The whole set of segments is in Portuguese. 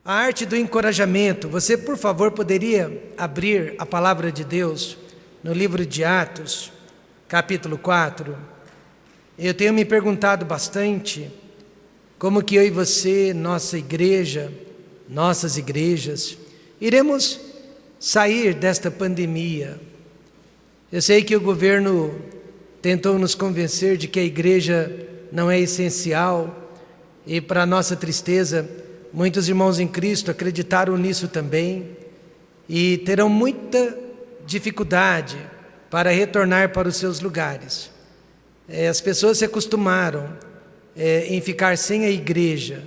A arte do encorajamento. Você, por favor, poderia abrir a palavra de Deus no livro de Atos, capítulo 4. Eu tenho me perguntado bastante como que eu e você, nossa igreja, nossas igrejas, iremos sair desta pandemia. Eu sei que o governo tentou nos convencer de que a igreja não é essencial e, para nossa tristeza, muitos irmãos em Cristo acreditaram nisso também e terão muita dificuldade para retornar para os seus lugares. As pessoas se acostumaram em ficar sem a igreja.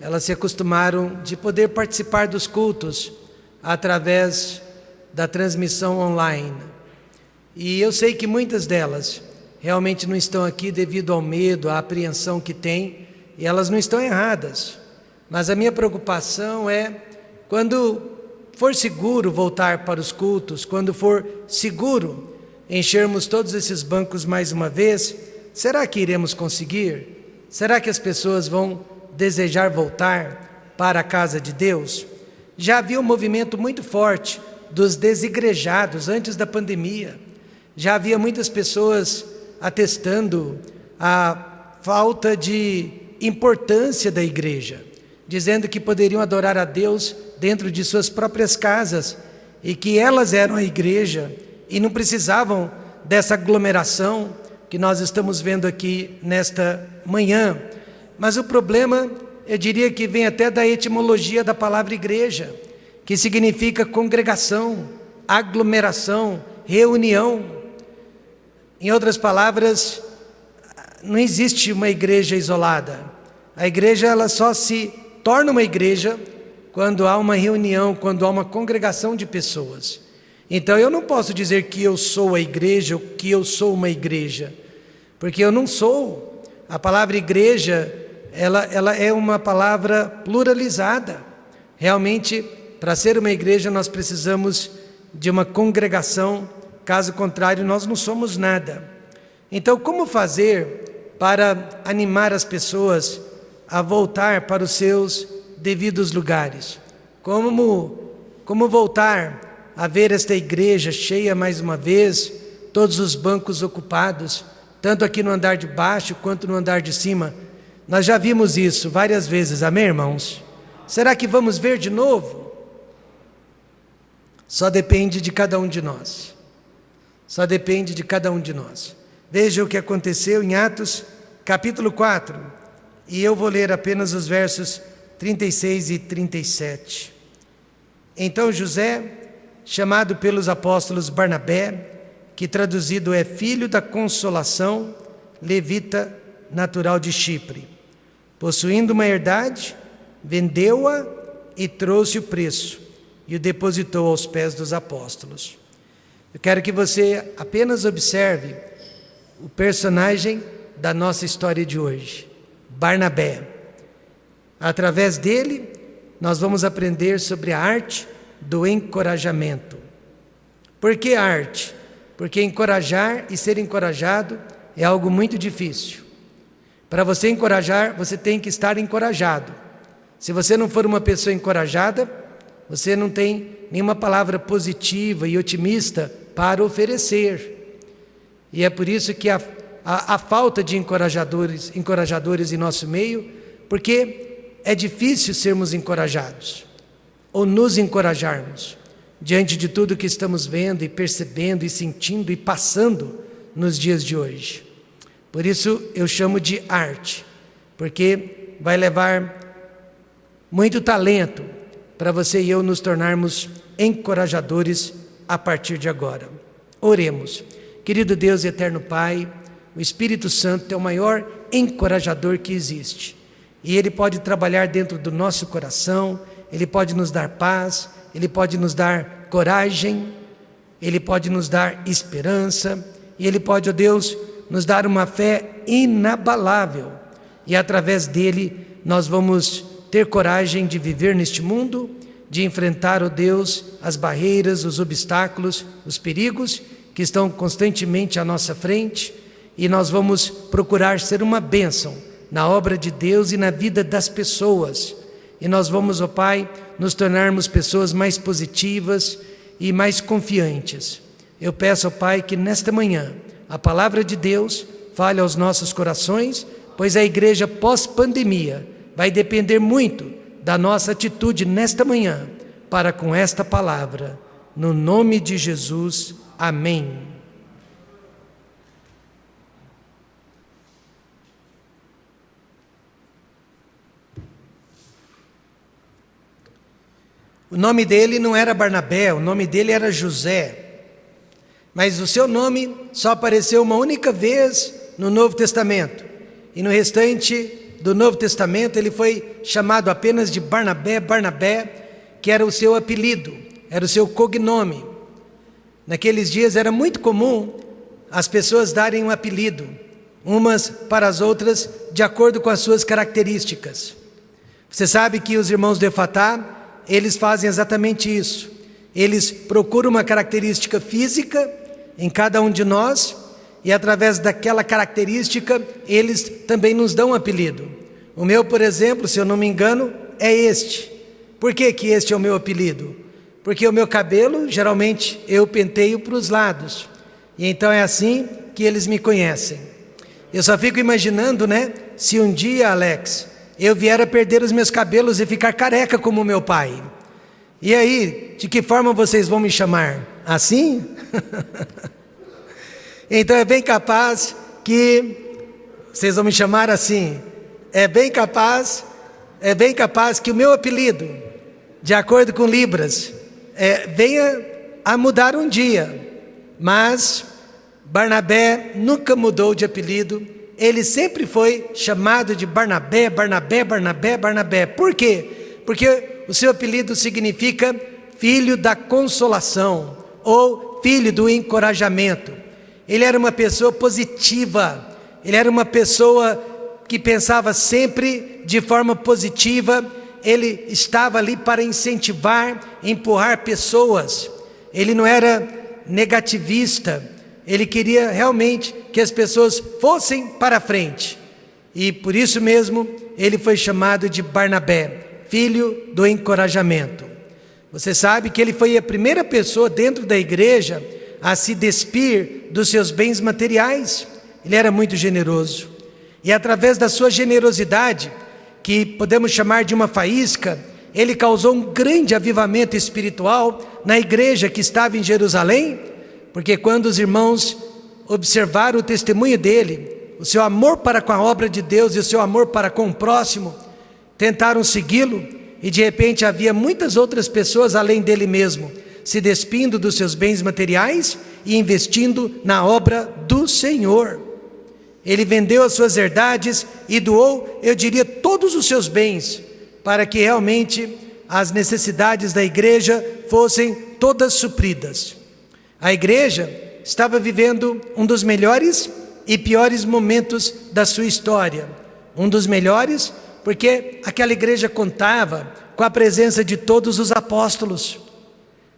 Elas se acostumaram de poder participar dos cultos através da transmissão online. E eu sei que muitas delas realmente não estão aqui devido ao medo, à apreensão que têm, e elas não estão erradas. Mas a minha preocupação é, quando for seguro voltar para os cultos, quando for seguro enchermos todos esses bancos mais uma vez, será que iremos conseguir? Será que as pessoas vão desejar voltar para a casa de Deus? Já havia um movimento muito forte dos desigrejados antes da pandemia. Já havia muitas pessoas atestando a falta de importância da igreja, dizendo que poderiam adorar a Deus dentro de suas próprias casas e que elas eram a igreja e não precisavam dessa aglomeração que nós estamos vendo aqui nesta manhã. Mas o problema, eu diria que vem até da etimologia da palavra igreja, que significa congregação, aglomeração, reunião. Em outras palavras, não existe uma igreja isolada. A igreja ela só se torna uma igreja quando há uma reunião, quando há uma congregação de pessoas. Então eu não posso dizer que eu sou a igreja ou que eu sou uma igreja, porque eu não sou. A palavra igreja, ela é uma palavra pluralizada. Realmente, para ser uma igreja, nós precisamos de uma congregação, caso contrário, nós não somos nada. Então, como fazer para animar as pessoas a voltar para os seus devidos lugares? Como voltar a ver esta igreja cheia mais uma vez, todos os bancos ocupados, tanto aqui no andar de baixo quanto no andar de cima? Nós já vimos isso várias vezes, amém, irmãos? Será que vamos ver de novo? Só depende de cada um de nós. Só depende de cada um de nós. Veja o que aconteceu em Atos, capítulo 4. E eu vou ler apenas os versos 36 e 37. Então José, chamado pelos apóstolos Barnabé, que traduzido é filho da consolação, levita natural de Chipre, possuindo uma herdade, vendeu-a e trouxe o preço, e o depositou aos pés dos apóstolos. Eu quero que você apenas observe o personagem da nossa história de hoje, Barnabé. Através dele, nós vamos aprender sobre a arte do encorajamento. Por que arte? Porque encorajar e ser encorajado é algo muito difícil. Para você encorajar, você tem que estar encorajado. Se você não for uma pessoa encorajada, você não tem nenhuma palavra positiva e otimista para oferecer. E é por isso que a falta de encorajadores em nosso meio, porque é difícil sermos encorajados, ou nos encorajarmos, diante de tudo que estamos vendo e percebendo e sentindo e passando nos dias de hoje. Por isso eu chamo de arte, porque vai levar muito talento para você e eu nos tornarmos encorajadores a partir de agora. Oremos. Querido Deus e eterno Pai, o Espírito Santo é o maior encorajador que existe. E Ele pode trabalhar dentro do nosso coração, Ele pode nos dar paz, Ele pode nos dar coragem, Ele pode nos dar esperança, e Ele pode, ó Deus, nos dar uma fé inabalável. E através dele nós vamos ter coragem de viver neste mundo, de enfrentar, ó Deus, as barreiras, os obstáculos, os perigos que estão constantemente à nossa frente, e nós vamos procurar ser uma bênção na obra de Deus e na vida das pessoas. e nós vamos, ó Pai, nos tornarmos pessoas mais positivas e mais confiantes. Eu peço, ó Pai, que nesta manhã a palavra de Deus fale aos nossos corações, pois a igreja pós-pandemia vai depender muito da nossa atitude nesta manhã para com esta palavra. No nome de Jesus, amém. O nome dele não era Barnabé, o nome dele era José. Mas o seu nome só apareceu uma única vez no Novo Testamento. E no restante do Novo Testamento ele foi chamado apenas de Barnabé, que era o seu apelido, era o seu cognome. Naqueles dias era muito comum as pessoas darem um apelido, umas para as outras, de acordo com as suas características. Você sabe que os irmãos de Efatá, eles fazem exatamente isso. Eles procuram uma característica física em cada um de nós, e através daquela característica, eles também nos dão um apelido. O meu, por exemplo, se eu não me engano, é este. Por que que este é o meu apelido? Porque o meu cabelo, geralmente, eu penteio para os lados. E então é assim que eles me conhecem. Eu só fico imaginando, se um dia, Alex, eu vier a perder os meus cabelos e ficar careca como meu pai. E aí, de que forma vocês vão me chamar? Assim? Então é bem capaz que vocês vão me chamar assim. É bem capaz que o meu apelido, de acordo com Libras, venha a mudar um dia. Mas Barnabé nunca mudou de apelido. Ele sempre foi chamado de Barnabé. Por quê? Porque o seu apelido significa filho da consolação ou filho do encorajamento. Ele era uma pessoa positiva, ele era uma pessoa que pensava sempre de forma positiva, ele estava ali para incentivar, empurrar pessoas. Ele não era negativista, ele queria realmente que as pessoas fossem para frente. E por isso mesmo ele foi chamado de Barnabé, filho do encorajamento. Você sabe que ele foi a primeira pessoa dentro da igreja a se despir dos seus bens materiais. Ele era muito generoso. E através da sua generosidade, que podemos chamar de uma faísca, ele causou um grande avivamento espiritual na igreja que estava em Jerusalém, porque quando os irmãos observaram o testemunho dele, o seu amor para com a obra de Deus e o seu amor para com o próximo, tentaram segui-lo, e de repente havia muitas outras pessoas além dele mesmo, se despindo dos seus bens materiais e investindo na obra do Senhor. Ele vendeu as suas herdades e doou, eu diria, todos os seus bens, para que realmente as necessidades da igreja fossem todas supridas. A igreja estava vivendo um dos melhores e piores momentos da sua história. Um dos melhores, porque aquela igreja contava com a presença de todos os apóstolos.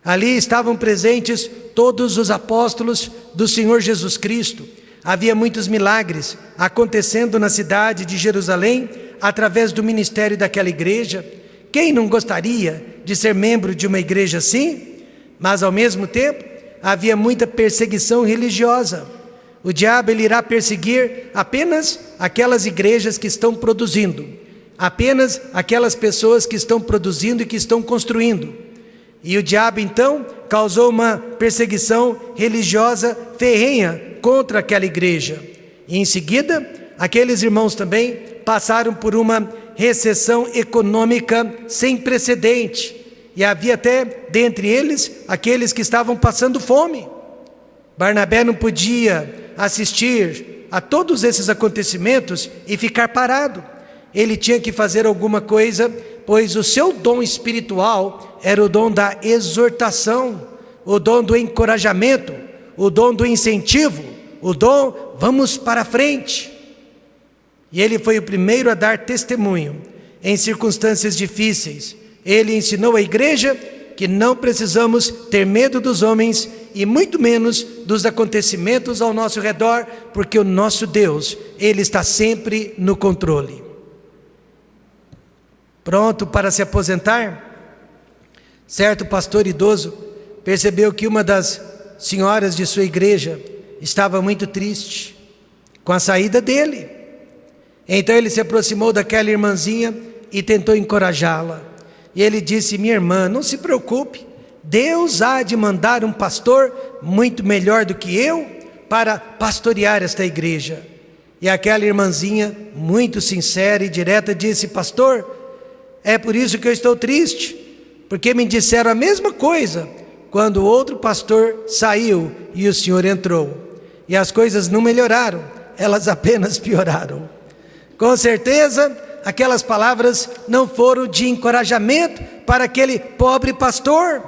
Ali estavam presentes todos os apóstolos do Senhor Jesus Cristo. Havia muitos milagres acontecendo na cidade de Jerusalém através do ministério daquela igreja. Quem não gostaria de ser membro de uma igreja assim? Mas ao mesmo tempo havia muita perseguição religiosa. O diabo ele irá perseguir apenas aquelas igrejas que estão produzindo, apenas aquelas pessoas que estão produzindo e que estão construindo. E o diabo então causou uma perseguição religiosa ferrenha contra aquela igreja. E em seguida, aqueles irmãos também passaram por uma recessão econômica sem precedente. E havia até dentre eles aqueles que estavam passando fome. Barnabé não podia assistir a todos esses acontecimentos e ficar parado. Ele tinha que fazer alguma coisa, pois o seu dom espiritual era o dom da exortação, o dom do encorajamento, o dom do incentivo, o dom vamos para frente. E ele foi o primeiro a dar testemunho em circunstâncias difíceis. Ele ensinou a igreja que não precisamos ter medo dos homens e muito menos dos acontecimentos ao nosso redor, porque o nosso Deus, Ele está sempre no controle. pronto para se aposentar, certo pastor idoso percebeu que uma das senhoras de sua igreja estava muito triste com a saída dele. Então ele se aproximou daquela irmãzinha e tentou encorajá-la. E ele disse: minha irmã, não se preocupe, Deus há de mandar um pastor muito melhor do que eu para pastorear esta igreja. E aquela irmãzinha, muito sincera e direta, disse: pastor, é por isso que eu estou triste, porque me disseram a mesma coisa quando o outro pastor saiu e o senhor entrou. E as coisas não melhoraram, elas apenas pioraram. Com certeza, aquelas palavras não foram de encorajamento para aquele pobre pastor.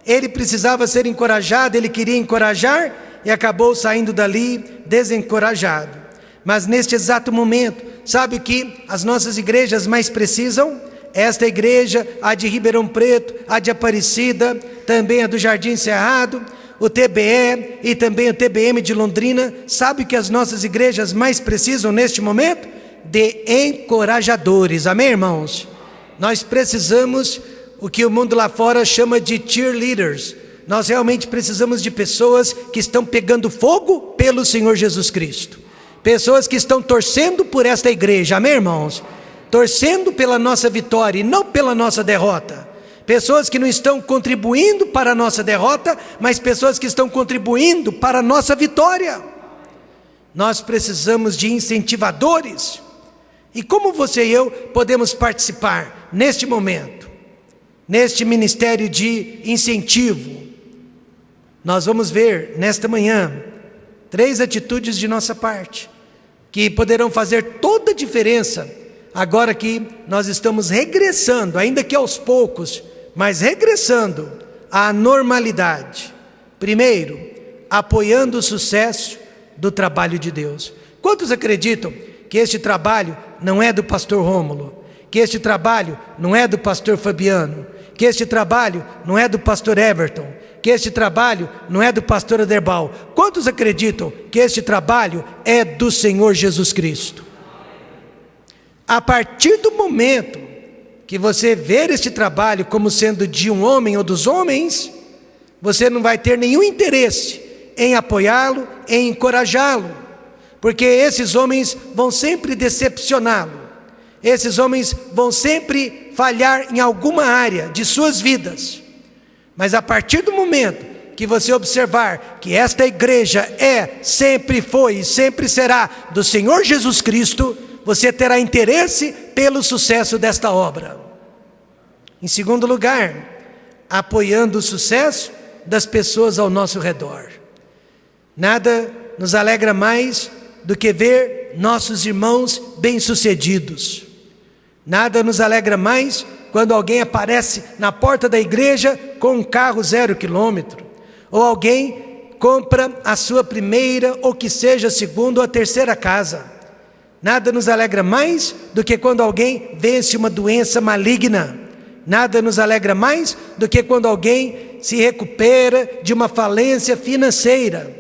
Ele precisava ser encorajado, ele queria encorajar e acabou saindo dali desencorajado. Mas neste exato momento, sabe o que as nossas igrejas mais precisam? Esta igreja, a de Ribeirão Preto, a de Aparecida, também a do Jardim Cerrado, o TBE e também o TBM de Londrina. Sabe o que as nossas igrejas mais precisam neste momento? De encorajadores, amém, irmãos? Nós precisamos o que o mundo lá fora chama de cheerleaders. Nós realmente precisamos de pessoas que estão pegando fogo pelo Senhor Jesus Cristo, pessoas que estão torcendo por esta igreja, amém, irmãos? Torcendo pela nossa vitória e não pela nossa derrota. Pessoas que não estão contribuindo para a nossa derrota, mas pessoas que estão contribuindo para a nossa vitória. Nós precisamos de incentivadores. E como você e eu podemos participar neste momento, neste ministério de incentivo? Nós vamos ver nesta manhã 3 atitudes de nossa parte que poderão fazer toda a diferença agora que nós estamos regressando, ainda que aos poucos, mas regressando à normalidade. Primeiro, apoiando o sucesso do trabalho de Deus. Quantos acreditam que este trabalho não é do pastor Rômulo, que este trabalho não é do pastor Fabiano, que este trabalho não é do pastor Everton, que este trabalho não é do pastor Aderbal? Quantos acreditam que este trabalho é do Senhor Jesus Cristo? A partir do momento que você ver este trabalho como sendo de um homem ou dos homens, você não vai ter nenhum interesse em apoiá-lo, em encorajá-lo, porque esses homens vão sempre decepcioná-lo, esses homens vão sempre falhar em alguma área de suas vidas. Mas a partir do momento que você observar que esta igreja sempre foi e sempre será do Senhor Jesus Cristo, você terá interesse pelo sucesso desta obra. Em segundo lugar, apoiando o sucesso das pessoas ao nosso redor. Nada nos alegra mais do que ver nossos irmãos bem-sucedidos. Nada nos alegra mais quando alguém aparece na porta da igreja com um carro 0 quilômetro, ou alguém compra a sua primeira, ou que seja a segunda ou a terceira casa. Nada nos alegra mais do que quando alguém vence uma doença maligna. Nada nos alegra mais do que quando alguém se recupera de uma falência financeira.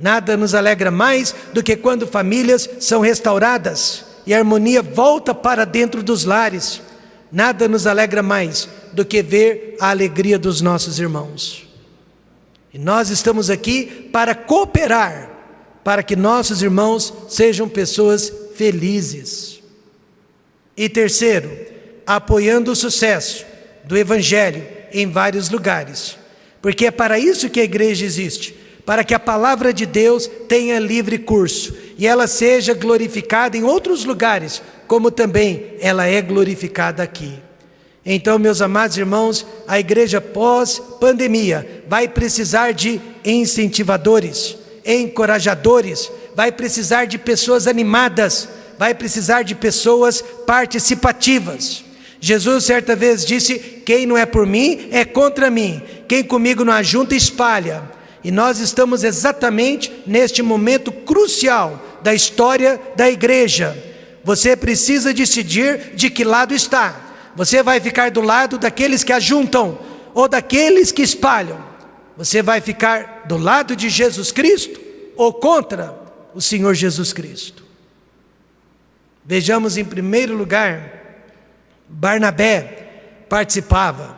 Nada nos alegra mais do que quando famílias são restauradas e a harmonia volta para dentro dos lares. Nada nos alegra mais do que ver a alegria dos nossos irmãos. E nós estamos aqui para cooperar, para que nossos irmãos sejam pessoas felizes. E terceiro, apoiando o sucesso do Evangelho em vários lugares, porque é para isso que a igreja existe, para que a palavra de Deus tenha livre curso e ela seja glorificada em outros lugares, como também ela é glorificada aqui. Então, meus amados irmãos, a igreja pós-pandemia vai precisar de incentivadores, encorajadores, vai precisar de pessoas animadas, vai precisar de pessoas participativas. Jesus certa vez disse: quem não é por mim é contra mim, quem comigo não ajunta espalha. E nós estamos exatamente neste momento crucial da história da igreja. Você precisa decidir de que lado está. Você vai ficar do lado daqueles que ajuntam ou daqueles que espalham? Você vai ficar do lado de Jesus Cristo ou contra o Senhor Jesus Cristo? Vejamos em primeiro lugar, Barnabé participava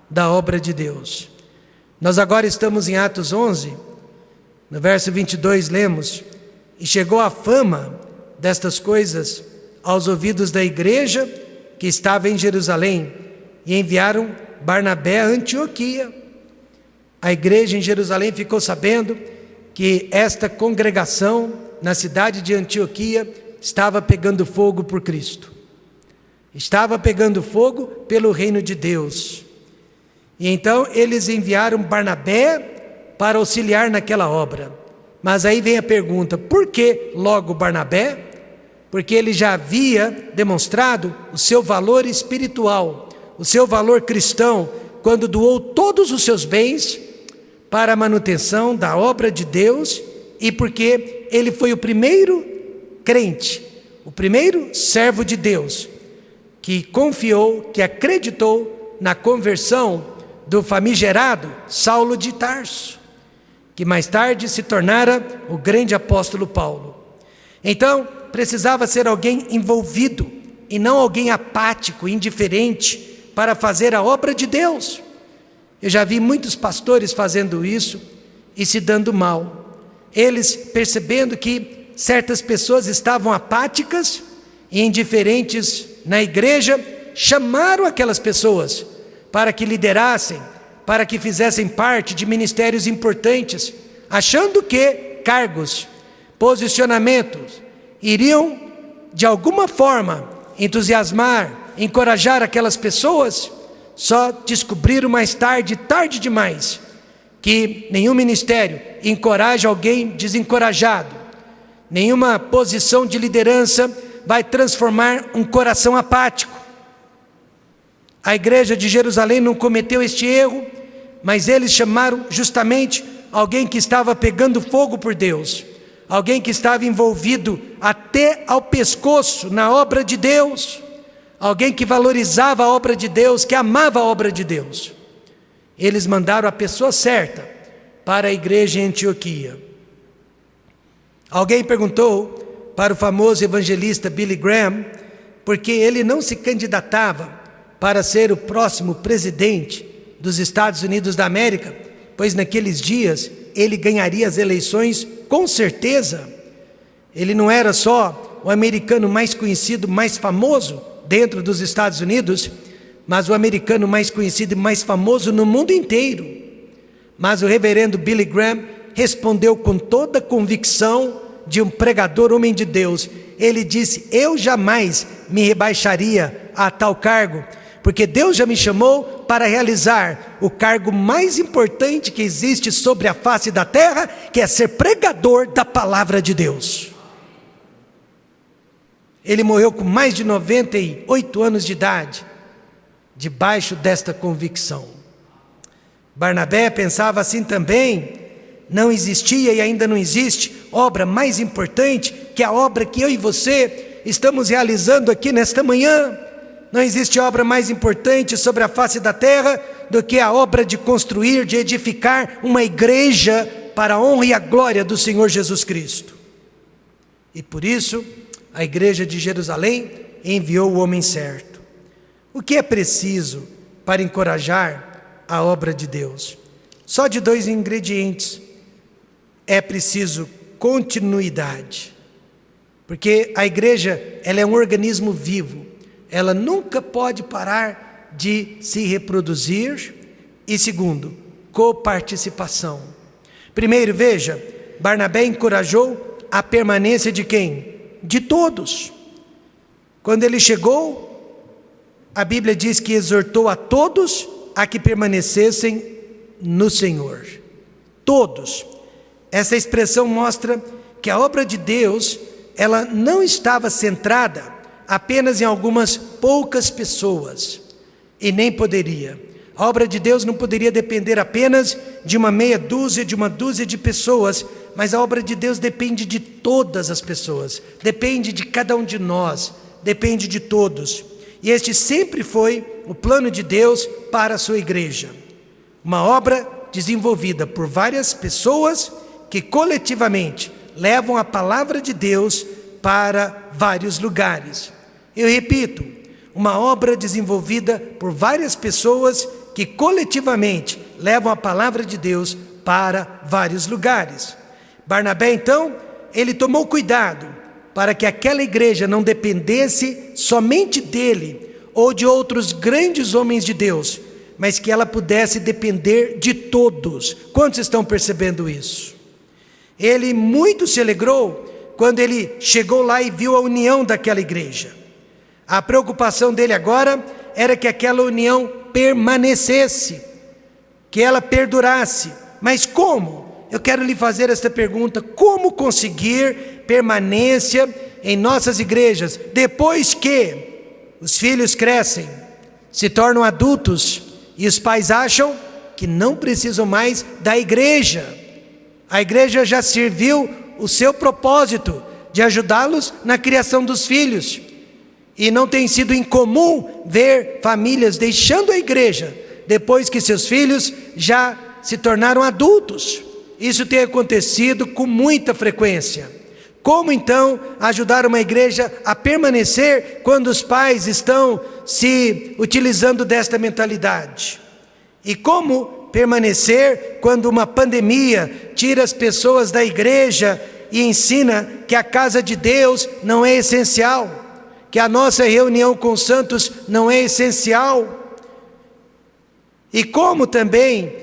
da obra de Deus. Nós agora estamos em Atos 11, no verso 22 lemos: e chegou a fama destas coisas aos ouvidos da igreja que estava em Jerusalém, e enviaram Barnabé a Antioquia. A igreja em Jerusalém ficou sabendo que esta congregação na cidade de Antioquia estava pegando fogo por Cristo, estava pegando fogo pelo reino de Deus. E então eles enviaram Barnabé para auxiliar naquela obra. Mas aí vem a pergunta: por que logo Barnabé? Porque ele já havia demonstrado o seu valor espiritual, o seu valor cristão, quando doou todos os seus bens para a manutenção da obra de Deus, e porque ele foi o primeiro crente, o primeiro servo de Deus, que confiou, que acreditou na conversão do famigerado Saulo de Tarso, que mais tarde se tornara o grande apóstolo Paulo. Então, precisava ser alguém envolvido, e não alguém apático, indiferente, para fazer a obra de Deus. Eu já vi muitos pastores fazendo isso e se dando mal. Eles, percebendo que certas pessoas estavam apáticas e indiferentes na igreja, chamaram aquelas pessoas para que liderassem, para que fizessem parte de ministérios importantes, achando que cargos, posicionamentos iriam de alguma forma entusiasmar, encorajar aquelas pessoas. Só descobriram mais tarde, tarde demais, que nenhum ministério encoraja alguém desencorajado, nenhuma posição de liderança vai transformar um coração apático. A igreja de Jerusalém não cometeu este erro, mas eles chamaram justamente alguém que estava pegando fogo por Deus, alguém que estava envolvido até ao pescoço na obra de Deus, alguém que valorizava a obra de Deus, que amava a obra de Deus. Eles mandaram a pessoa certa para a igreja em Antioquia. Alguém perguntou para o famoso evangelista Billy Graham por que ele não se candidatava para ser o próximo presidente dos Estados Unidos da América, pois naqueles dias ele ganharia as eleições com certeza. Ele não era só o americano mais conhecido, mais famoso dentro dos Estados Unidos, mas o americano mais conhecido e mais famoso no mundo inteiro. Mas o reverendo Billy Graham respondeu com toda a convicção de um pregador homem de Deus. Ele disse: eu jamais me rebaixaria a tal cargo, porque Deus já me chamou para realizar o cargo mais importante que existe sobre a face da terra, que é ser pregador da palavra de Deus. Ele morreu com mais de 98 anos de idade, debaixo desta convicção. Barnabé pensava assim também. Não existia e ainda não existe obra mais importante que a obra que eu e você estamos realizando aqui nesta manhã. Não existe obra mais importante sobre a face da terra do que a obra de construir, de edificar uma igreja para a honra e a glória do Senhor Jesus Cristo. E por isso, a igreja de Jerusalém enviou o homem certo. O que é preciso para encorajar a obra de Deus? Só de 2 ingredientes. É preciso continuidade. Porque a igreja, ela é um organismo vivo. Ela nunca pode parar de se reproduzir. E segundo, coparticipação. Primeiro, veja, Barnabé encorajou a permanência de quem? De todos. Quando ele chegou, a Bíblia diz que exortou a todos a que permanecessem no Senhor. Todos. Essa expressão mostra que a obra de Deus, ela não estava centrada apenas em algumas poucas pessoas, e nem poderia. A obra de Deus não poderia depender apenas de uma meia dúzia, de uma dúzia de pessoas, mas a obra de Deus depende de todas as pessoas, depende de cada um de nós, depende de todos. E este sempre foi o plano de Deus para a sua igreja. Uma obra desenvolvida por várias pessoas que coletivamente levam a palavra de Deus para vários lugares. Eu repito, uma obra desenvolvida por várias pessoas que coletivamente levam a palavra de Deus para vários lugares. Barnabé, então, ele tomou cuidado para que aquela igreja não dependesse somente dele ou de outros grandes homens de Deus, mas que ela pudesse depender de todos. Quantos estão percebendo isso? Ele muito se alegrou quando ele chegou lá e viu a união daquela igreja. A preocupação dele agora era que aquela união permanecesse, que ela perdurasse. Mas como? Eu quero lhe fazer esta pergunta: como conseguir permanência em nossas igrejas depois que os filhos crescem, se tornam adultos e os pais acham que não precisam mais da igreja? A igreja já serviu o seu propósito de ajudá-los na criação dos filhos. E não tem sido incomum ver famílias deixando a igreja depois que seus filhos já se tornaram adultos. Isso tem acontecido com muita frequência. Como então ajudar uma igreja a permanecer quando os pais estão se utilizando desta mentalidade? E como permanecer quando uma pandemia tira as pessoas da igreja e ensina que a casa de Deus não é essencial, que a nossa reunião com os santos não é essencial? E como também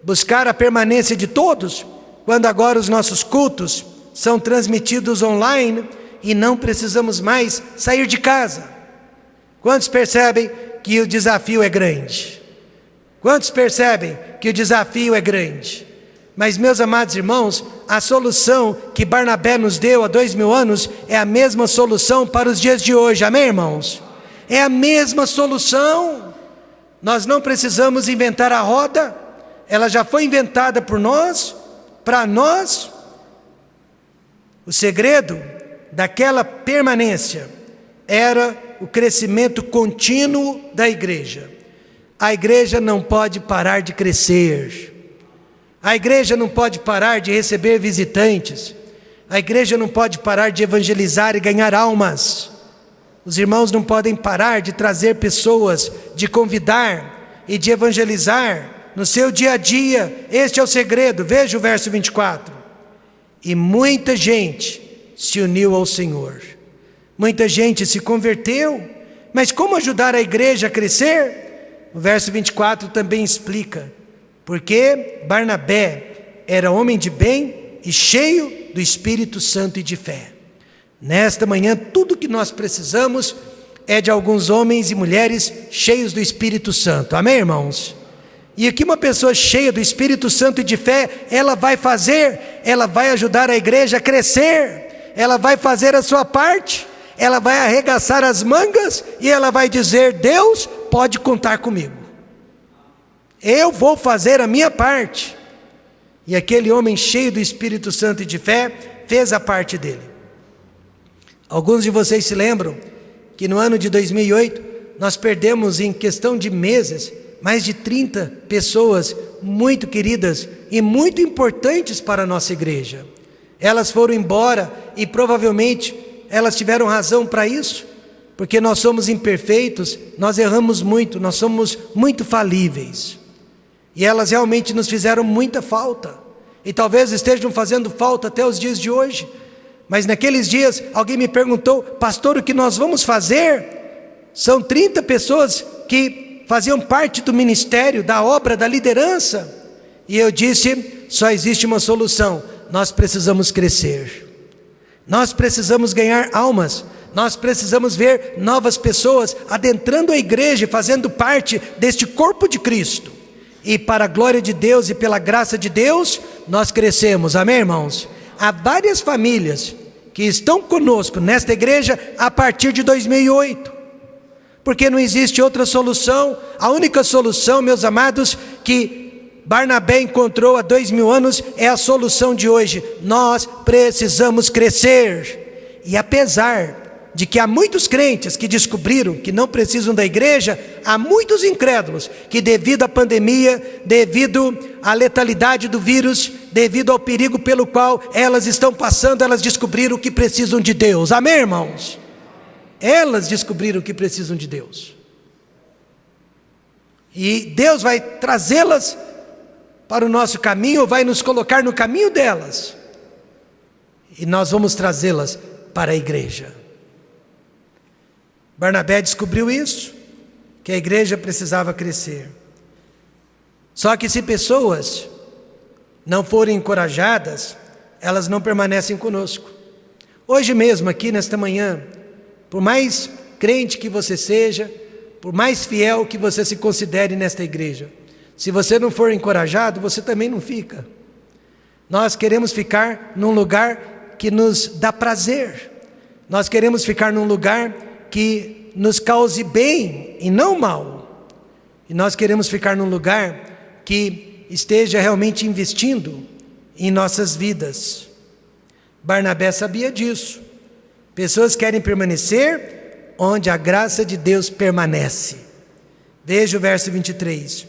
buscar a permanência de todos, quando agora os nossos cultos são transmitidos online e não precisamos mais sair de casa? Quantos percebem que o desafio é grande? Quantos percebem que o desafio é grande? Mas, meus amados irmãos, a solução que Barnabé nos deu há 2000 anos é a mesma solução para os dias de hoje, amém, irmãos? É a mesma solução. Nós não precisamos inventar a roda, ela já foi inventada por nós, para nós. O segredo daquela permanência era o crescimento contínuo da igreja. A igreja não pode parar de crescer. A igreja não pode parar de receber visitantes. A igreja não pode parar de evangelizar e ganhar almas. Os irmãos não podem parar de trazer pessoas, de convidar e de evangelizar no seu dia a dia. Este é o segredo. Veja o verso 24. E muita gente se uniu ao Senhor. Muita gente se converteu. Mas como ajudar a igreja a crescer? O verso 24 também explica. Porque Barnabé era homem de bem e cheio do Espírito Santo e de fé. Nesta manhã, tudo que nós precisamos é de alguns homens e mulheres cheios do Espírito Santo. Amém, irmãos? E o que uma pessoa cheia do Espírito Santo e de fé, ela vai fazer? Ela vai ajudar a igreja a crescer. Ela vai fazer a sua parte. Ela vai arregaçar as mangas e ela vai dizer: Deus pode contar comigo. Eu vou fazer a minha parte. E aquele homem cheio do Espírito Santo e de fé fez a parte dele. Alguns de vocês se lembram que no ano de 2008 nós perdemos, em questão de meses, mais de 30 pessoas muito queridas e muito importantes para a nossa igreja. Elas foram embora e provavelmente elas tiveram razão para isso, porque nós somos imperfeitos, nós erramos muito, nós somos muito falíveis. E elas realmente nos fizeram muita falta. E talvez estejam fazendo falta até os dias de hoje. Mas naqueles dias, alguém me perguntou: pastor, o que nós vamos fazer? São 30 pessoas que faziam parte do ministério, da obra, da liderança. E eu disse: só existe uma solução. Nós precisamos crescer. Nós precisamos ganhar almas. Nós precisamos ver novas pessoas adentrando a igreja e fazendo parte deste corpo de Cristo. E para a glória de Deus e pela graça de Deus, nós crescemos, amém, irmãos? Há várias famílias que estão conosco nesta igreja a partir de 2008, porque não existe outra solução. A única solução, meus amados, que Barnabé encontrou há 2000 anos é a solução de hoje. Nós precisamos crescer. E apesar de que há muitos crentes que descobriram que não precisam da igreja, há muitos incrédulos que, devido à pandemia, devido à letalidade do vírus, devido ao perigo pelo qual elas estão passando, elas descobriram que precisam de Deus. Amém, irmãos? Elas descobriram que precisam de Deus. E Deus vai trazê-las para o nosso caminho, vai nos colocar no caminho delas. E nós vamos trazê-las para a igreja. Barnabé descobriu isso, que a igreja precisava crescer. Só que se pessoas não forem encorajadas, elas não permanecem conosco. Hoje mesmo, aqui nesta manhã, por mais crente que você seja, por mais fiel que você se considere nesta igreja, se você não for encorajado, você também não fica. Nós queremos ficar num lugar que nos dá prazer. Nós queremos ficar num lugar que nos cause bem e não mal. E nós queremos ficar num lugar que esteja realmente investindo em nossas vidas. Barnabé sabia disso. Pessoas querem permanecer onde a graça de Deus permanece. Veja o verso 23.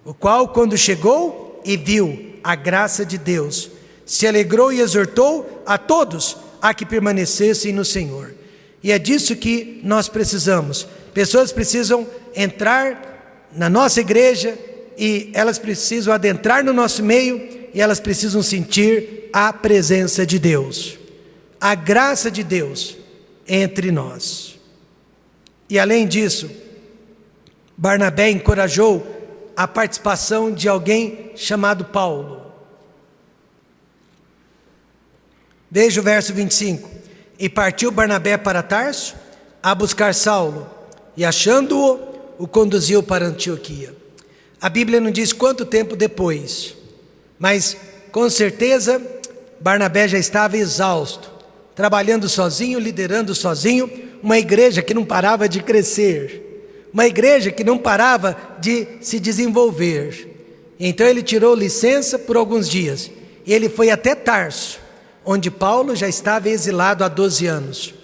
O qual, quando chegou e viu a graça de Deus, se alegrou e exortou a todos a que permanecessem no Senhor. E é disso que nós precisamos. Pessoas precisam entrar na nossa igreja e elas precisam adentrar no nosso meio e elas precisam sentir a presença de Deus, a graça de Deus entre nós. E além disso, Barnabé encorajou a participação de alguém chamado Paulo. Veja o verso 25. E partiu Barnabé para Tarso a buscar Saulo, e achando-o, o conduziu para Antioquia. A Bíblia não diz quanto tempo depois, mas com certeza Barnabé já estava exausto, trabalhando sozinho, liderando sozinho, uma igreja que não parava de crescer, uma igreja que não parava de se desenvolver. Então ele tirou licença por alguns dias, e ele foi até Tarso, onde Paulo já estava exilado há 12 anos.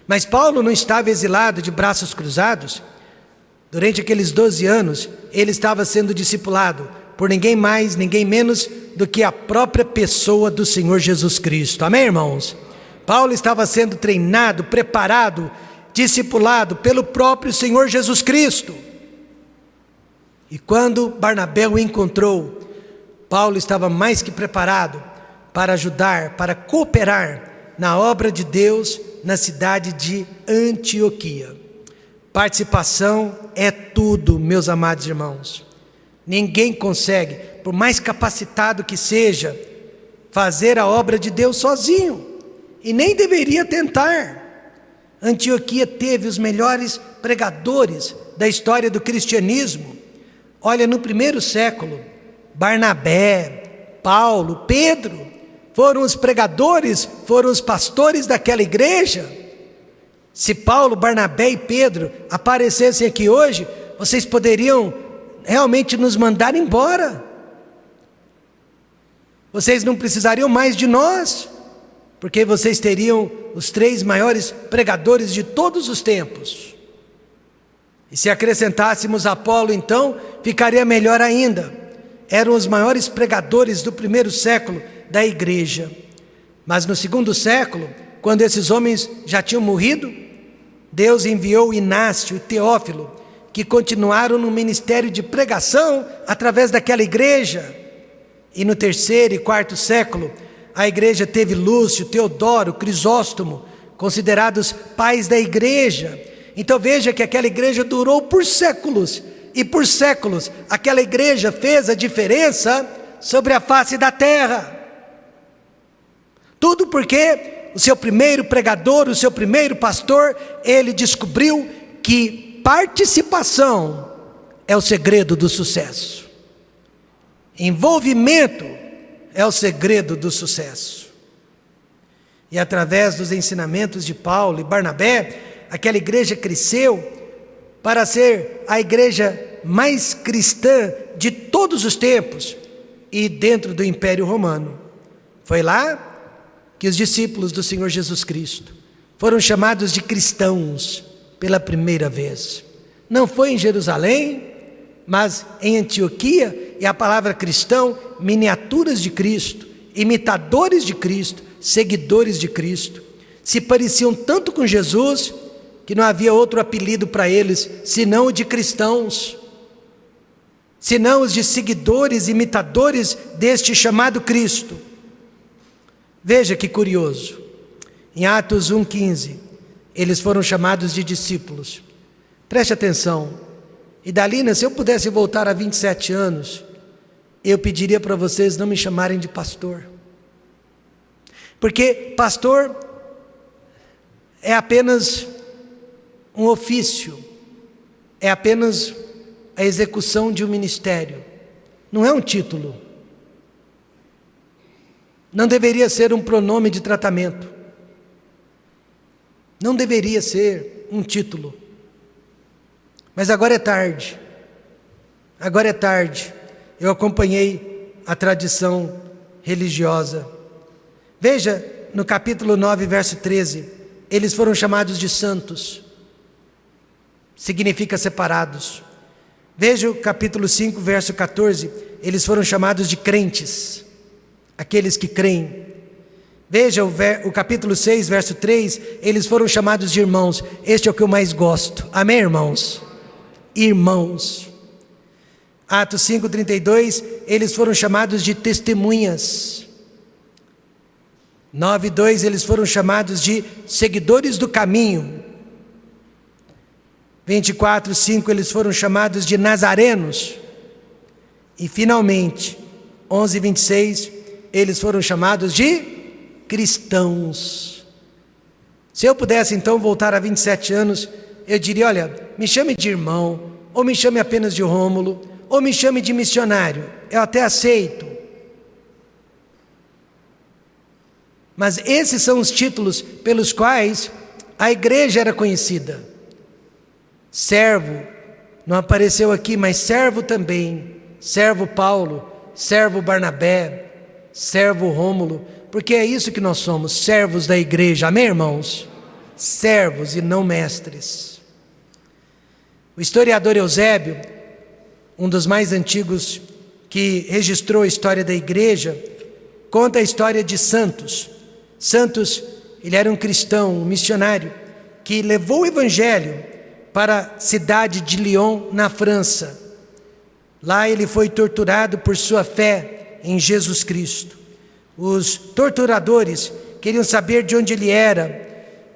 Mas Paulo não estava exilado de braços cruzados. Durante aqueles 12 anos, ele estava sendo discipulado por ninguém mais, ninguém menos do que a própria pessoa do Senhor Jesus Cristo. Amém, irmãos? Paulo estava sendo treinado, preparado, discipulado pelo próprio Senhor Jesus Cristo. E quando Barnabé o encontrou, Paulo estava mais que preparado para ajudar, para cooperar na obra de Deus na cidade de Antioquia. Participação é tudo, meus amados irmãos. Ninguém consegue, por mais capacitado que seja, fazer a obra de Deus sozinho, e nem deveria tentar. Antioquia teve os melhores pregadores da história do cristianismo. Olha, no primeiro século, Barnabé, Paulo, Pedro foram os pregadores, foram os pastores daquela igreja. Se Paulo, Barnabé e Pedro aparecessem aqui hoje, vocês poderiam realmente nos mandar embora. Vocês não precisariam mais de nós, porque vocês teriam os 3 maiores pregadores de todos os tempos. E se acrescentássemos Apolo, então, ficaria melhor ainda. Eram os maiores pregadores do primeiro século da igreja. Mas no segundo século, quando esses homens já tinham morrido, Deus enviou Inácio e Teófilo, que continuaram no ministério de pregação através daquela igreja. E no terceiro e quarto século, a igreja teve Lúcio, Teodoro, Crisóstomo, considerados pais da igreja. Então veja que aquela igreja durou por séculos, e por séculos aquela igreja fez a diferença sobre a face da terra. Tudo porque o seu primeiro pregador, o seu primeiro pastor, ele descobriu que participação é o segredo do sucesso. Envolvimento é o segredo do sucesso. E através dos ensinamentos de Paulo e Barnabé, aquela igreja cresceu para ser a igreja mais cristã de todos os tempos e dentro do Império Romano. Foi lá que os discípulos do Senhor Jesus Cristo foram chamados de cristãos pela primeira vez. Não foi em Jerusalém, mas em Antioquia, e a palavra cristão, miniaturas de Cristo, imitadores de Cristo, seguidores de Cristo, se pareciam tanto com Jesus que não havia outro apelido para eles, senão o de cristãos, senão os de seguidores, imitadores deste chamado Cristo. Veja que curioso, em Atos 1,15, eles foram chamados de discípulos. Preste atenção. E Dalina, se eu pudesse voltar a 27 anos, eu pediria para vocês não me chamarem de pastor. Porque pastor é apenas um ofício, é apenas a execução de um ministério, não é um título. Não deveria ser um pronome de tratamento, não deveria ser um título. Mas agora é tarde, eu acompanhei a tradição religiosa. Veja, no capítulo 9, verso 13, eles foram chamados de santos, significa separados. Veja o capítulo 5, verso 14, eles foram chamados de crentes, aqueles que creem. Veja o capítulo 6, verso 3, eles foram chamados de irmãos. Este é o que eu mais gosto, amém, irmãos? Irmãos. Atos 5:32, eles foram chamados de testemunhas. 9:2, eles foram chamados de seguidores do caminho. 24:5, eles foram chamados de nazarenos. E finalmente, 11:26, eles foram chamados de cristãos. Se eu pudesse então voltar a 27 anos, eu diria, olha, me chame de irmão, ou me chame apenas de Rômulo, ou me chame de missionário, eu até aceito. Mas esses são os títulos pelos quais a igreja era conhecida. Servo, não apareceu aqui, mas servo também, servo Paulo, servo Barnabé, servo Rômulo, porque é isso que nós somos, servos da igreja, amém, irmãos? Servos e não mestres. O historiador Eusébio, um dos mais antigos que registrou a história da igreja, conta a história de Santos. Santos, ele era um cristão, um missionário, que levou o evangelho para a cidade de Lyon, na França. Lá ele foi torturado por sua fé em Jesus Cristo. Os torturadores queriam saber de onde ele era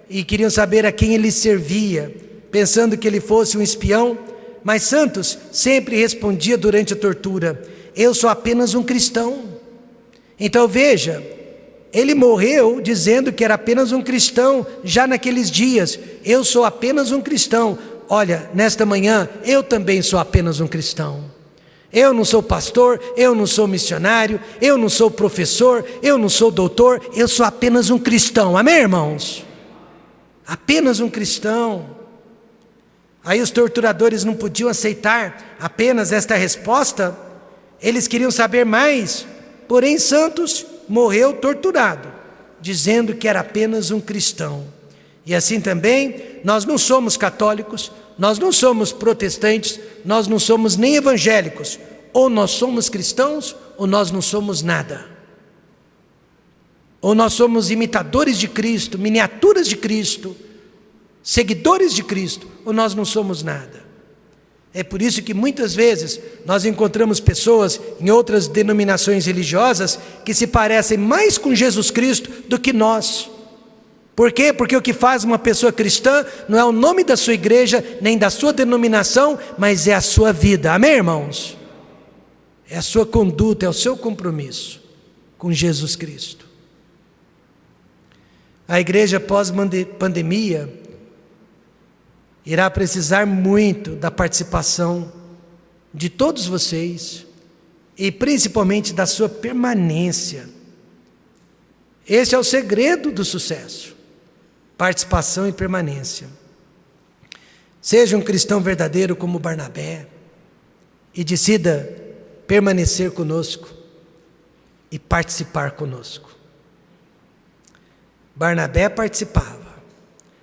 e queriam saber a quem ele servia, pensando que ele fosse um espião, mas Santos sempre respondia durante a tortura: eu sou apenas um cristão. Então veja, ele morreu dizendo que era apenas um cristão, já naqueles dias, eu sou apenas um cristão. Olha, nesta manhã, eu também sou apenas um cristão. Eu não sou pastor, eu não sou missionário, eu não sou professor, eu não sou doutor, eu sou apenas um cristão, amém, irmãos? Apenas um cristão. Aí os torturadores não podiam aceitar apenas esta resposta, eles queriam saber mais, porém Santos morreu torturado, dizendo que era apenas um cristão. E assim também, nós não somos católicos, nós não somos protestantes, nós não somos nem evangélicos, ou nós somos cristãos, ou nós não somos nada. Ou nós somos imitadores de Cristo, miniaturas de Cristo, seguidores de Cristo, ou nós não somos nada. É por isso que muitas vezes nós encontramos pessoas em outras denominações religiosas que se parecem mais com Jesus Cristo do que nós. Por quê? Porque o que faz uma pessoa cristã não é o nome da sua igreja, nem da sua denominação, mas é a sua vida, amém, irmãos? É a sua conduta, é o seu compromisso com Jesus Cristo. A igreja pós-pandemia irá precisar muito da participação de todos vocês e principalmente da sua permanência. Esse é o segredo do sucesso: participação e permanência. Seja um cristão verdadeiro como Barnabé e decida permanecer conosco e participar conosco. Barnabé participava.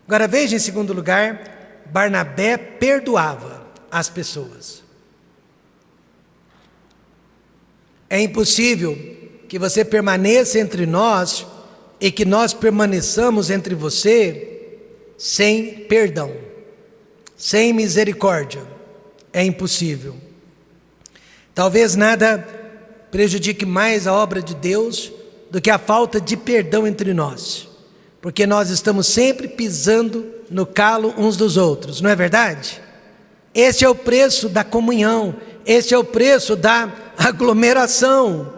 Agora veja, em segundo lugar, Barnabé perdoava as pessoas. É impossível que você permaneça entre nós e que nós permaneçamos entre você sem perdão, sem misericórdia, é impossível. Talvez nada prejudique mais a obra de Deus do que a falta de perdão entre nós, porque nós estamos sempre pisando no calo uns dos outros, não é verdade? Este é o preço da comunhão, este é o preço da aglomeração,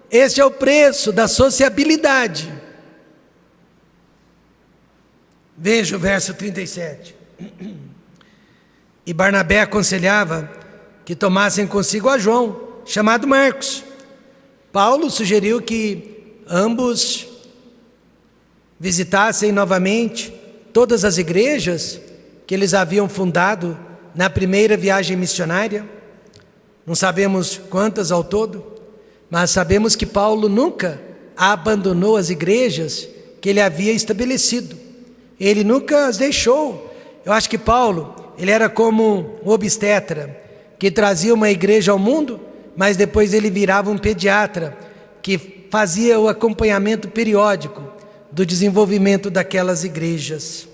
este é o preço da sociabilidade. Veja o verso 37. E Barnabé aconselhava que tomassem consigo a João, chamado Marcos. Paulo sugeriu que ambos visitassem novamente todas as igrejas que eles haviam fundado na primeira viagem missionária. Não sabemos quantas ao todo, mas sabemos que Paulo nunca abandonou as igrejas que ele havia estabelecido. Ele nunca as deixou. Eu acho que Paulo, ele era como um obstetra que trazia uma igreja ao mundo, mas depois ele virava um pediatra que fazia o acompanhamento periódico do desenvolvimento daquelas igrejas.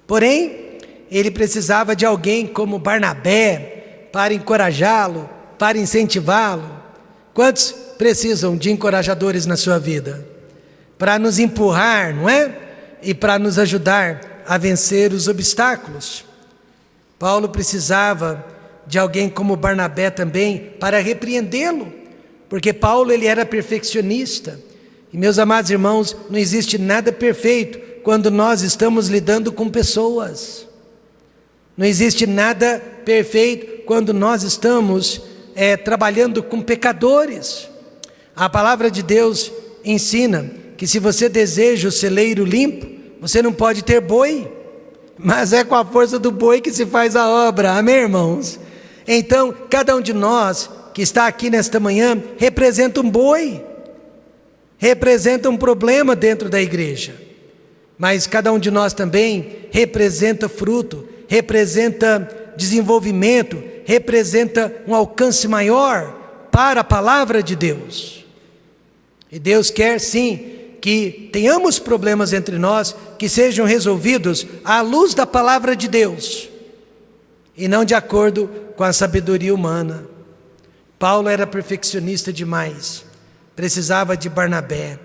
Porém, ele precisava de alguém como Barnabé para encorajá-lo, para incentivá-lo. Quantos precisam de encorajadores na sua vida? Para nos empurrar, não é? E para nos ajudar a vencer os obstáculos. Paulo precisava de alguém como Barnabé também para repreendê-lo, porque Paulo ele era perfeccionista. E meus amados irmãos, não existe nada perfeito quando nós estamos lidando com pessoas. Não existe nada perfeito quando nós estamos trabalhando com pecadores. A palavra de Deus ensina que se você deseja o celeiro limpo, você não pode ter boi, mas é com a força do boi que se faz a obra, amém, irmãos? Então, cada um de nós que está aqui nesta manhã representa um boi, representa um problema dentro da igreja, mas cada um de nós também representa fruto, representa desenvolvimento, representa um alcance maior para a palavra de Deus. E Deus quer sim que tenhamos problemas entre nós que sejam resolvidos à luz da palavra de Deus e não de acordo com a sabedoria humana. Paulo era perfeccionista demais, precisava de Barnabé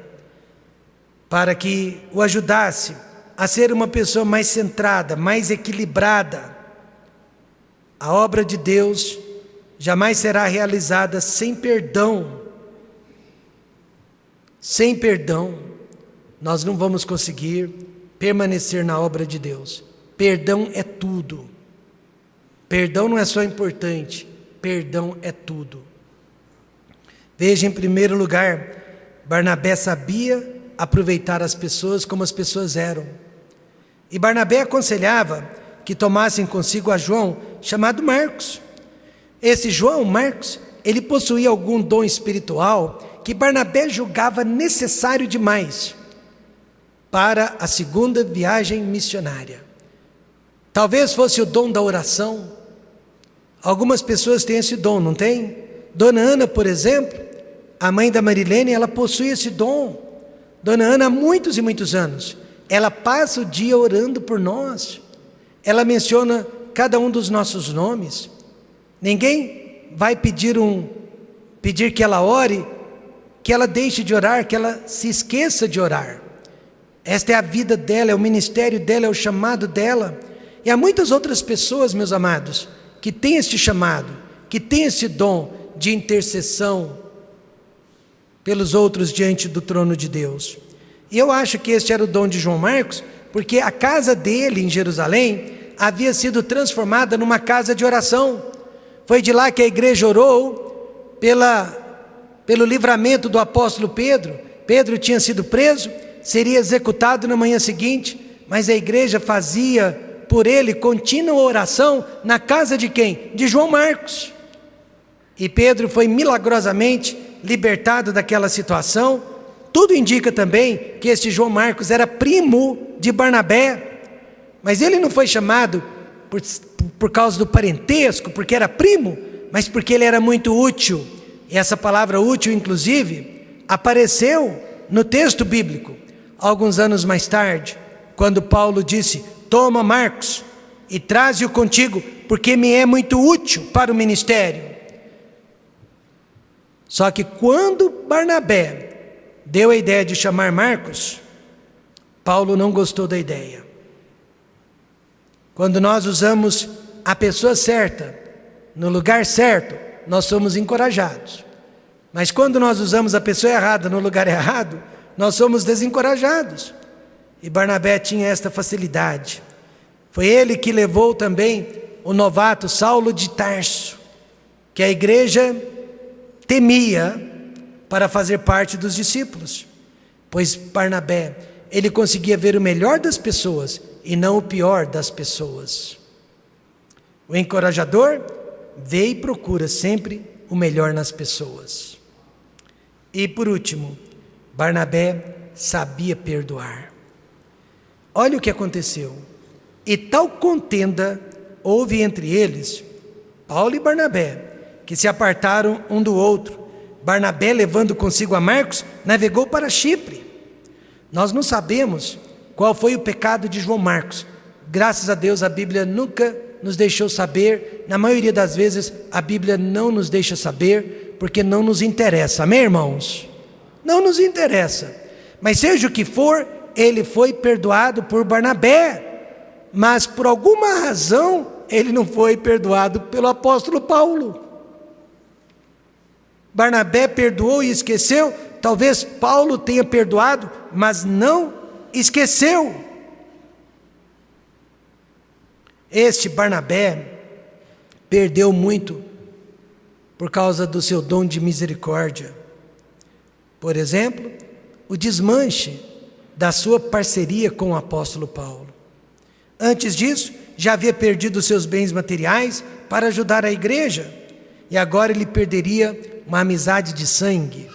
para que o ajudasse a ser uma pessoa mais centrada, mais equilibrada. A obra de Deus jamais será realizada sem perdão. Sem perdão, nós não vamos conseguir permanecer na obra de Deus. Perdão é tudo. Perdão não é só importante, perdão é tudo. Veja, em primeiro lugar, Barnabé sabia aproveitar as pessoas como as pessoas eram. E Barnabé aconselhava que tomassem consigo a João, chamado Marcos. Esse João, Marcos, ele possuía algum dom espiritual que Barnabé julgava necessário demais para a segunda viagem missionária. Talvez fosse o dom da oração. Algumas pessoas têm esse dom, não tem? Dona Ana, por exemplo, a mãe da Marilene, ela possui esse dom. Dona Ana, há muitos e muitos anos, ela passa o dia orando por nós. Ela menciona cada um dos nossos nomes. Ninguém vai pedir que ela ore, que ela deixe de orar, que ela se esqueça de orar. Esta é a vida dela, é o ministério dela, é o chamado dela. E há muitas outras pessoas, meus amados, que têm este chamado, que têm esse dom de intercessão pelos outros diante do trono de Deus. E eu acho que este era o dom de João Marcos, porque a casa dele em Jerusalém havia sido transformada numa casa de oração. Foi de lá que a igreja orou pelo livramento do apóstolo Pedro. Pedro tinha sido preso, seria executado na manhã seguinte, mas a igreja fazia por ele contínua oração na casa de quem? De João Marcos. E Pedro foi milagrosamente libertado daquela situação. Tudo indica também que este João Marcos era primo de Barnabé, mas ele não foi chamado por causa do parentesco, porque era primo, mas porque ele era muito útil. E essa palavra útil, inclusive, apareceu no texto bíblico, alguns anos mais tarde, quando Paulo disse: toma Marcos e traze-o contigo, porque me é muito útil para o ministério. Só que quando Barnabé deu a ideia de chamar Marcos, Paulo não gostou da ideia. Quando nós usamos a pessoa certa, no lugar certo, nós somos encorajados. Mas quando nós usamos a pessoa errada no lugar errado, nós somos desencorajados. E Barnabé tinha esta facilidade. Foi ele que levou também o novato Saulo de Tarso, que a igreja temia para fazer parte dos discípulos. Pois Barnabé, ele conseguia ver o melhor das pessoas e não o pior das pessoas. O encorajador vê e procura sempre o melhor nas pessoas. E por último, Barnabé sabia perdoar. Olha o que aconteceu. E tal contenda houve entre eles, Paulo e Barnabé, que se apartaram um do outro. Barnabé, levando consigo a Marcos, navegou para Chipre. Nós não sabemos qual foi o pecado de João Marcos. Graças a Deus a Bíblia nunca nos deixou saber. Na maioria das vezes a Bíblia não nos deixa saber, porque não nos interessa. Amém, irmãos? Não nos interessa. Mas seja o que for, ele foi perdoado por Barnabé. Mas por alguma razão ele não foi perdoado pelo apóstolo Paulo. Barnabé perdoou e esqueceu. Talvez Paulo tenha perdoado, mas não esqueceu. Este Barnabé perdeu muito por causa do seu dom de misericórdia. Por exemplo, o desmanche da sua parceria com o apóstolo Paulo. Antes disso, já havia perdido seus bens materiais para ajudar a igreja, e agora ele perderia uma amizade de sangue.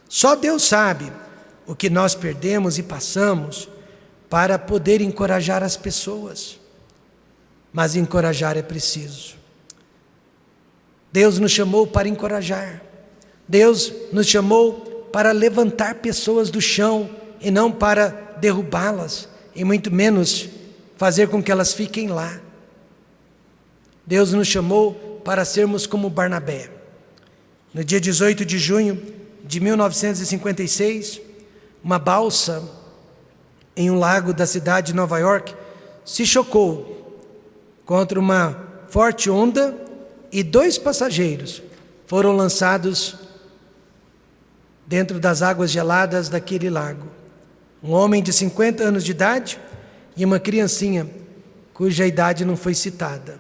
Só Deus sabe o que nós perdemos e passamos para poder encorajar as pessoas. Mas encorajar é preciso. Deus nos chamou para encorajar. Deus nos chamou para levantar pessoas do chão e não para derrubá-las, e muito menos fazer com que elas fiquem lá. Deus nos chamou para sermos como Barnabé. No dia 18 de junho de 1956, uma balsa em um lago da cidade de Nova York se chocou contra uma forte onda e 2 passageiros foram lançados dentro das águas geladas daquele lago. Um homem de 50 anos de idade e uma criancinha cuja idade não foi citada.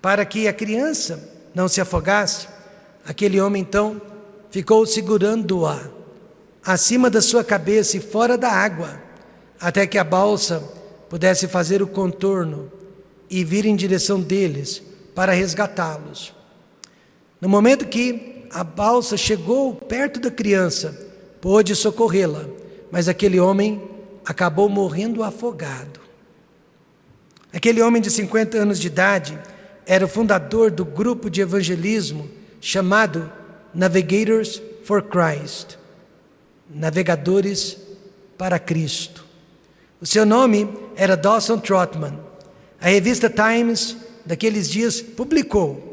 Para que a criança não se afogasse, aquele homem então ficou segurando-a acima da sua cabeça e fora da água, até que a balsa pudesse fazer o contorno e vir em direção deles para resgatá-los. No momento que a balsa chegou perto da criança, pôde socorrê-la, mas aquele homem acabou morrendo afogado. Aquele homem de 50 anos de idade era o fundador do grupo de evangelismo chamado Navigators for Christ, Navegadores para Cristo. O seu nome era Dawson Trotman. A revista Times, daqueles dias, publicou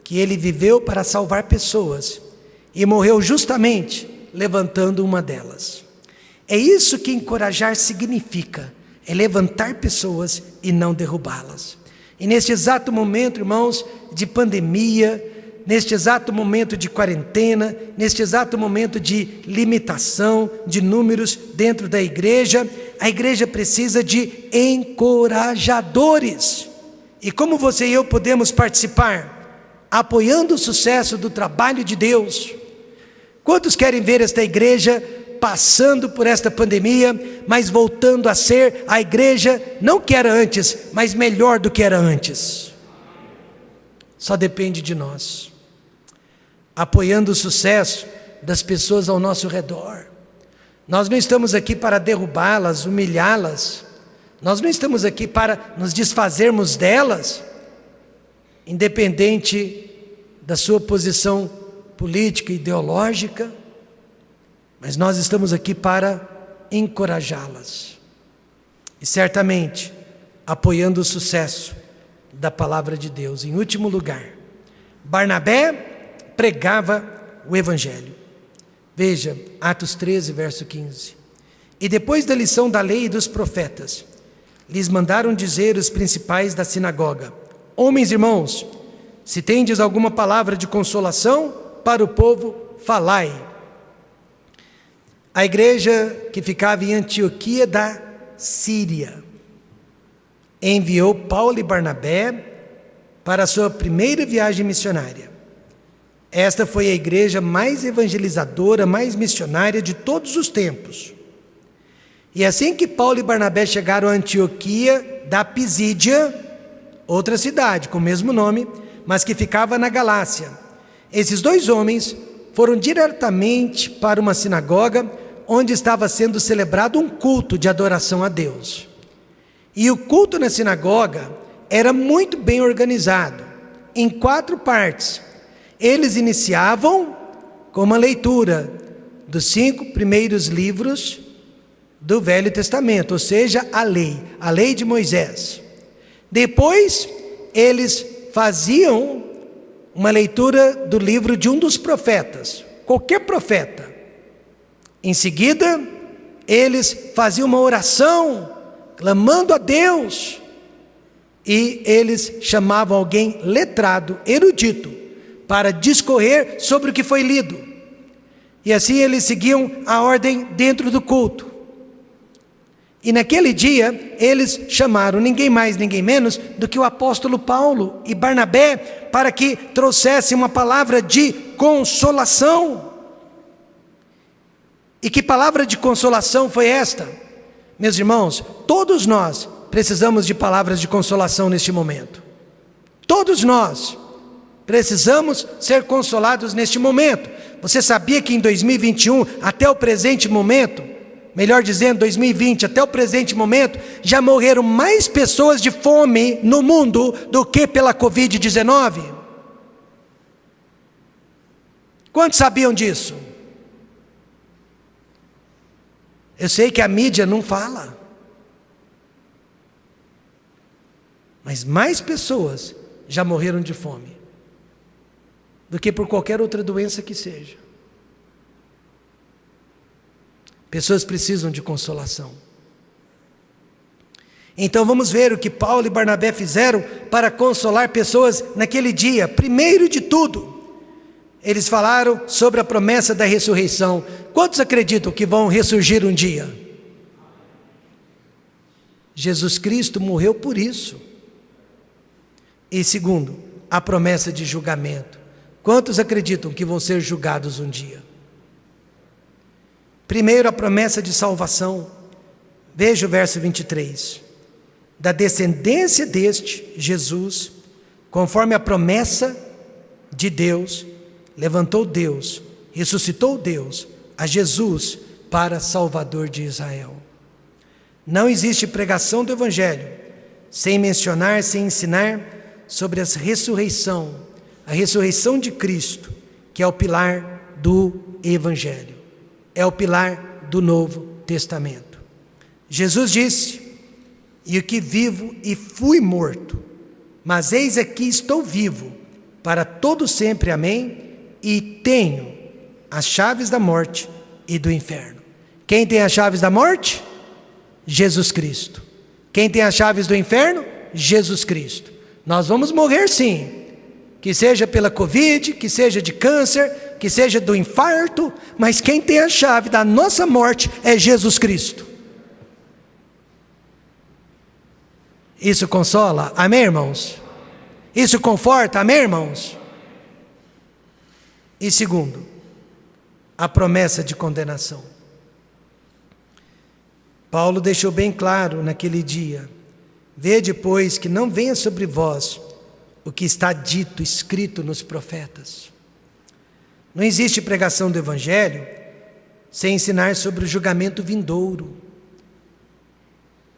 que ele viveu para salvar pessoas e morreu justamente levantando uma delas. É isso que encorajar significa, é levantar pessoas e não derrubá-las. E neste exato momento, irmãos, de pandemia, neste exato momento de quarentena, neste exato momento de limitação de números dentro da igreja, a igreja precisa de encorajadores. E como você e eu podemos participar? Apoiando o sucesso do trabalho de Deus. Quantos querem ver esta igreja passando por esta pandemia, mas voltando a ser a igreja, não que era antes, mas melhor do que era antes? Só depende de nós. Apoiando o sucesso das pessoas ao nosso redor. Nós não estamos aqui para derrubá-las, humilhá-las. Nós não estamos aqui para nos desfazermos delas, independente da sua posição política e ideológica, mas nós estamos aqui para encorajá-las. E certamente apoiando o sucesso da palavra de Deus. Em último lugar, Barnabé pregava o Evangelho. Veja, Atos 13, verso 15. E depois da lição da lei e dos profetas, lhes mandaram dizer os principais da sinagoga: homens irmãos, se tendes alguma palavra de consolação para o povo, falai. A igreja que ficava em Antioquia da Síria enviou Paulo e Barnabé para a sua primeira viagem missionária. Esta foi a igreja mais evangelizadora, mais missionária de todos os tempos. E assim que Paulo e Barnabé chegaram a Antioquia da Pisídia, outra cidade com o mesmo nome, mas que ficava na Galácia, esses dois homens foram diretamente para uma sinagoga onde estava sendo celebrado um culto de adoração a Deus. E o culto na sinagoga era muito bem organizado, em 4 partes. Eles iniciavam com uma leitura dos 5 primeiros livros do Velho Testamento, ou seja, a lei de Moisés. Depois, eles faziam uma leitura do livro de um dos profetas, qualquer profeta. Em seguida, eles faziam uma oração, clamando a Deus, e eles chamavam alguém letrado, erudito, para discorrer sobre o que foi lido. E assim eles seguiam a ordem dentro do culto. E naquele dia, eles chamaram ninguém mais, ninguém menos do que o apóstolo Paulo e Barnabé para que trouxessem uma palavra de consolação. E que palavra de consolação foi esta? Meus irmãos, todos nós precisamos de palavras de consolação neste momento. Todos nós precisamos ser consolados neste momento. Você sabia que em 2021, até o presente momento, melhor dizendo, 2020, até o presente momento, já morreram mais pessoas de fome no mundo do que pela Covid-19? Quantos sabiam disso? Eu sei que a mídia não fala, mas mais pessoas já morreram de fome do que por qualquer outra doença que seja. Pessoas precisam de consolação. Então vamos ver o que Paulo e Barnabé fizeram para consolar pessoas naquele dia. Primeiro de tudo, eles falaram sobre a promessa da ressurreição. Quantos acreditam que vão ressurgir um dia? Jesus Cristo morreu por isso. E segundo, a promessa de julgamento. Quantos acreditam que vão ser julgados um dia? Primeiro, a promessa de salvação. Veja o verso 23. Da descendência deste, Jesus, conforme a promessa de Deus, levantou Deus, ressuscitou Deus, a Jesus para Salvador de Israel. Não existe pregação do Evangelho sem mencionar, sem ensinar sobre a ressurreição de Cristo, que é o pilar do Evangelho, é o pilar do Novo Testamento. Jesus disse: e o que vivo e fui morto, mas eis aqui estou vivo, para todo sempre, amém, e tenho as chaves da morte e do inferno. Quem tem as chaves da morte? Jesus Cristo. Quem tem as chaves do inferno? Jesus Cristo. Nós vamos morrer sim, que seja pela Covid, que seja de câncer, que seja do infarto, mas quem tem a chave da nossa morte é Jesus Cristo. Isso consola, amém, irmãos? Isso conforta, amém, irmãos? E segundo, a promessa de condenação. Paulo deixou bem claro naquele dia: vede, pois, que não venha sobre vós o que está dito, escrito nos profetas. Não existe pregação do Evangelho sem ensinar sobre o julgamento vindouro.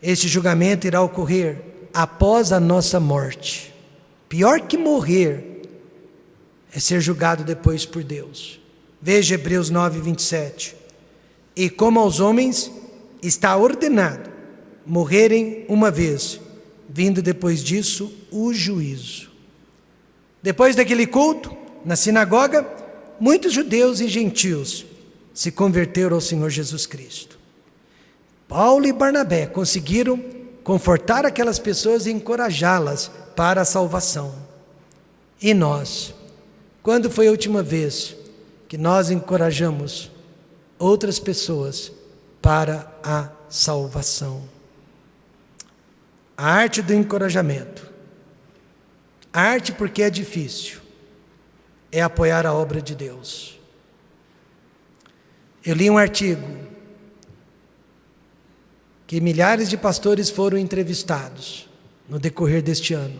Este julgamento irá ocorrer após a nossa morte. Pior que morrer é ser julgado depois por Deus. Veja Hebreus 9, 27. E como aos homens está ordenado morrerem uma vez, vindo depois disso o juízo. Depois daquele culto, na sinagoga, muitos judeus e gentios se converteram ao Senhor Jesus Cristo. Paulo e Barnabé conseguiram confortar aquelas pessoas e encorajá-las para a salvação. E nós, quando foi a última vez que nós encorajamos outras pessoas para a salvação? A arte do encorajamento. A arte, porque é difícil, é apoiar a obra de Deus. Eu li um artigo que milhares de pastores foram entrevistados no decorrer deste ano.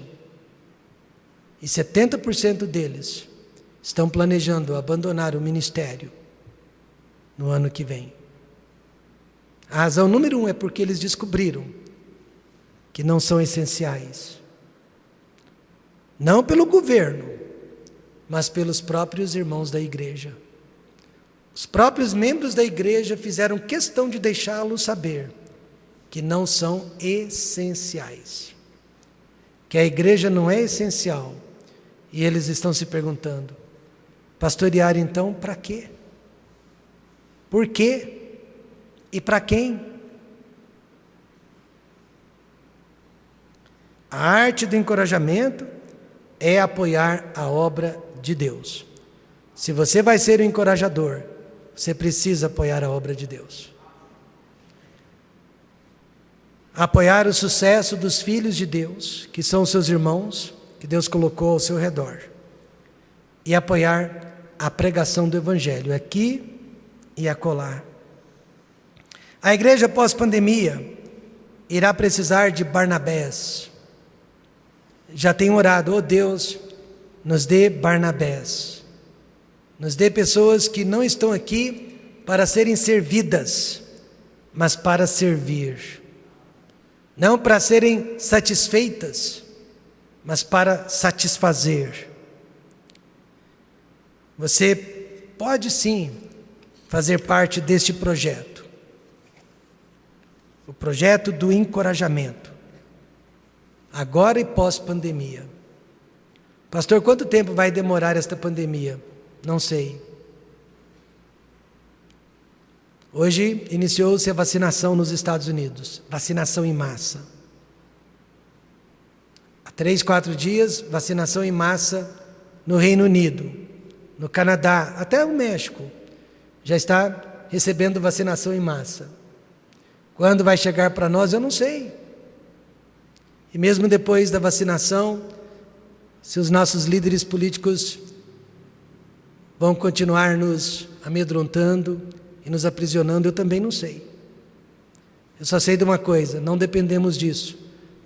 E 70% deles estão planejando abandonar o ministério no ano que vem. A razão número 1 é porque eles descobriram que não são essenciais. Não pelo governo, mas pelos próprios irmãos da igreja. Os próprios membros da igreja fizeram questão de deixá-los saber que não são essenciais. Que a igreja não é essencial. E eles estão se perguntando: pastorear então para quê? Por quê? E para quem? A arte do encorajamento é apoiar a obra de Deus. Se você vai ser um encorajador, você precisa apoiar a obra de Deus. Apoiar o sucesso dos filhos de Deus, que são os seus irmãos, que Deus colocou ao seu redor. E apoiar a pregação do Evangelho, aqui e acolá. A igreja pós-pandemia irá precisar de Barnabés. Já tenho orado: ó Deus, nos dê Barnabés. Nos dê pessoas que não estão aqui para serem servidas, mas para servir. Não para serem satisfeitas, mas para satisfazer. Você pode sim fazer parte deste projeto. O projeto do encorajamento. Agora e pós-pandemia. Pastor, quanto tempo vai demorar esta pandemia? Não sei. Hoje iniciou-se a vacinação nos Estados Unidos. Vacinação em massa. Há 3, 4 dias, vacinação em massa no Reino Unido, no Canadá, até o México já está recebendo vacinação em massa. Quando vai chegar para nós, eu não sei. E mesmo depois da vacinação, se os nossos líderes políticos vão continuar nos amedrontando e nos aprisionando, eu também não sei. Eu só sei de uma coisa: não dependemos disso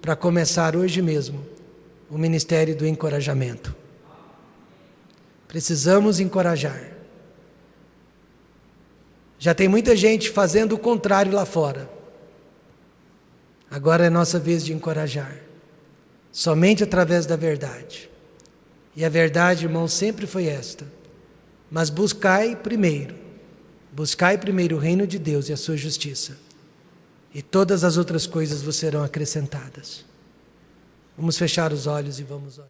para começar hoje mesmo o ministério do encorajamento. Precisamos encorajar. Já tem muita gente fazendo o contrário lá fora. Agora é nossa vez de encorajar. Somente através da verdade. E a verdade, irmão, sempre foi esta: mas buscai primeiro o reino de Deus e a sua justiça, e todas as outras coisas vos serão acrescentadas. Vamos fechar os olhos e vamos orar.